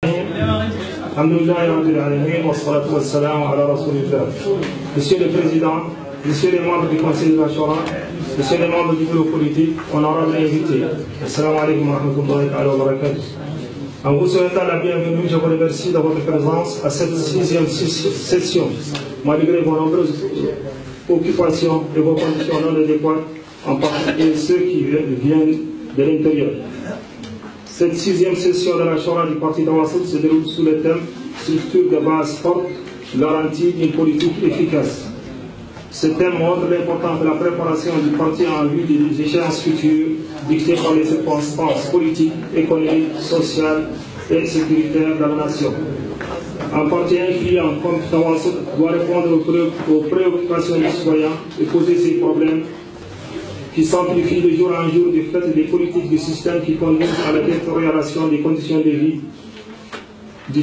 Monsieur le Président, Monsieur les membres du Conseil de la Shura, Monsieur les membres du bureau politique, honorables invités, Assalamu alaikum wa rahmatullahi wa barakatuh. En vous souhaitant la bienvenue, je vous remercie de votre présence à cette 6e session, malgré vos nombreuses occupations et vos conditions non adéquates, en particulier ceux qui viennent de l'intérieur. Cette 6e session de la Shura du Parti Tawassout se déroule sous le thème « Structure de base forte, garantie d'une politique efficace ». Ce thème montre l'importance de la préparation du parti en vue des échéances futures dictées par les circonstances politiques, économiques, sociales et sécuritaires de la nation. Un parti influent comme Tawassout doit répondre aux préoccupations des citoyens et poser ses problèmes qui s'amplifient de jour en jour du fait des politiques du système qui conduisent à la détérioration des conditions de vie du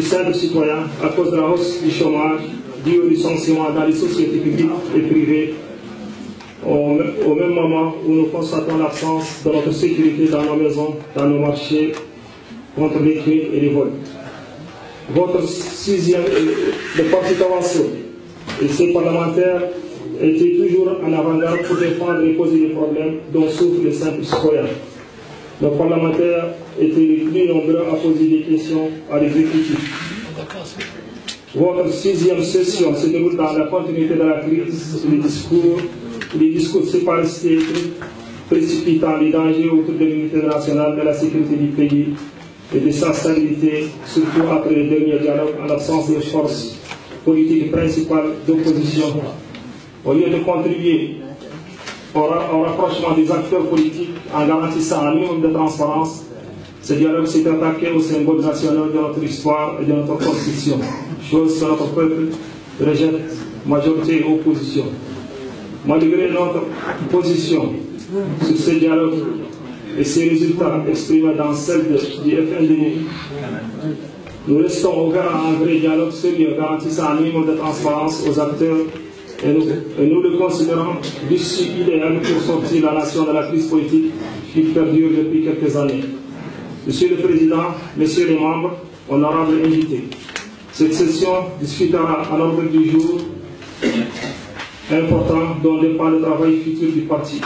simple citoyen à cause de la hausse du chômage, dû au licenciement dans les sociétés publiques et privées, au même moment où nous constatons l'absence de notre sécurité dans nos maisons, dans nos marchés, contre les crimes et les vols. Votre 6e, le Parti Tawassout et ses parlementaires étaient toujours en avant-garde pour défendre et poser les problèmes dont souffrent les simples citoyens. Nos parlementaires étaient les plus nombreux à poser des questions à l'exécutif. Votre 6e session se déroule dans la continuité de la crise, les discours séparatistes précipitant les dangers autour de l'unité nationale, de la sécurité du pays et de sa stabilité, surtout après le dernier dialogue en l'absence des forces politiques principales d'opposition. Au lieu de contribuer au rapprochement des acteurs politiques en garantissant un minimum de transparence, ce dialogue s'est attaqué aux symboles nationaux de notre histoire et de notre constitution, chose que notre peuple rejette, majorité et opposition. Malgré notre position sur ce dialogue et ses résultats exprimés dans celle du FNDI, nous restons ouverts à un vrai dialogue sérieux garantissant un minimum de transparence aux acteurs et nous le considérons l'issue idéale pour sortir la nation de la crise politique qui perdure depuis quelques années. Monsieur le Président, Messieurs les membres, honorables invités, cette session discutera à l'ordre du jour important dont dépend le travail futur du parti,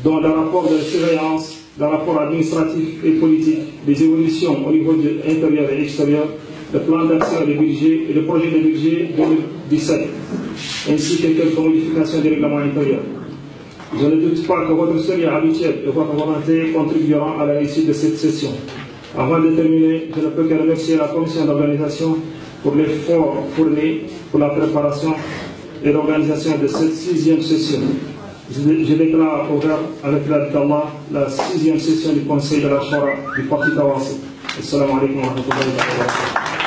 dont le rapport de surveillance, le rapport administratif et politique, les évolutions au niveau intérieur et extérieur, le plan d'action et budget et le projet de budget 2017, ainsi que quelques modifications du règlement intérieur. Je ne doute pas que votre sérieux habituel et votre volonté contribueront à la réussite de cette session. Avant de terminer, je ne peux que remercier la commission d'organisation pour l'effort fourni pour la préparation et l'organisation de cette 6e session. Je déclare ouvert avec l'aide d'Allah la 6e session du Conseil de la Shura du Parti Tawassout. Assalamu alaikum wa rahmatullahi wa barakatuh.